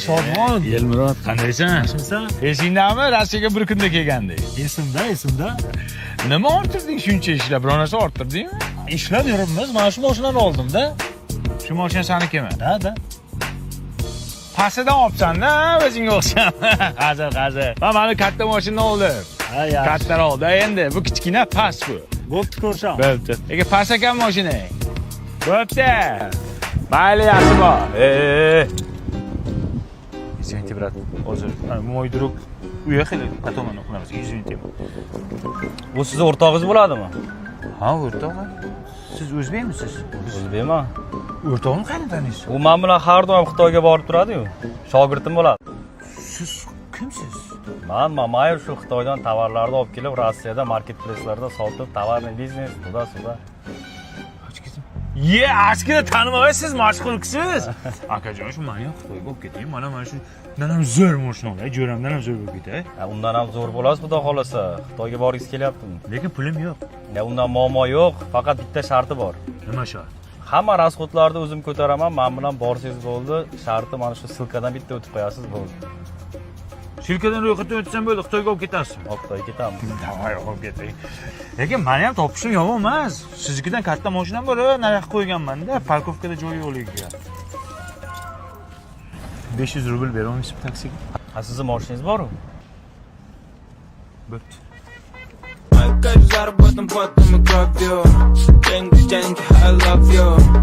Shodmon. Elmurod, qandaysan? Yaxshisan? Esingdami? Rossiyaga bir kunda kelgandek. Esimda. Nima orttirding shuncha ishlab? Biror narsa orttirdingmi? Ishlab yuribmiz. Mana shu mashinani oldim-da. Shu mashina sanikimi? Da. Pastidan olibsan-da, o'zingga o'xshab. Hozir. Mana katta mashina oldim. Ha, yaxshi. Kattalar oldi. Endi bu kichkina past bu. Bo'pti ko'risham. Bo'pti. Nega past ekan mashinang? Bo'pti. Mayli, yaxshi bor. Извините, брат. Hozir moy durib uyaxili, потом uni qilamiz. Извините. Bu siz o'rtog'ingiz bo'ladimi? Ha, o'rtog'i. Siz o'zbekmisiz? O'zbekman. O'rtog'im qani taniysiz? U men bilan har doim Xitoyga borib turadi-yu. Shogirdim bo'ladi. Siz kimsiz? Men Mamayev shu Xitoydan tovarlarni olib kelib, Rossiyada marketplace'larda sotib, tovarni biznes, suda. Askida tanimaysiz, mashhursiz. Akajon, shu meni Xitoyga olib keting. Mana shu nanam zo'r mashinalar, jo'ramdan ham zo'r bo'lib ketay. Undan ham zo'r bo'lasiz, xudo xolasa. Xitoyga borgingiz kelyaptimi? Lekin pulim yo'q. Undan muammo yo'q, faqat bitta sharti bor. Nima shart? Hamma rasxodlarni o'zim ko'taraman, men bilan borsangiz bo'ldi. Sharti mana shu silkadan bitta o'tib qo'yasiz bo'ldi. Shilkadan ro'yxatdan o'tsam bo'ldi, Xitoyga olib ketasizmi? Xitoyga ketamiz. Davay, olib keting. Lekin meni ham topishim yomon emas. Siznikidan katta mashinam bor, narx qo'yganman-da, parkovkada joyi yo'qligiga. 500 rubl berolmaysiz taksiga? Ha, sizning mashinangiz bormi? Bo'pti. Заработан потом и кровью. Деньги, I love you.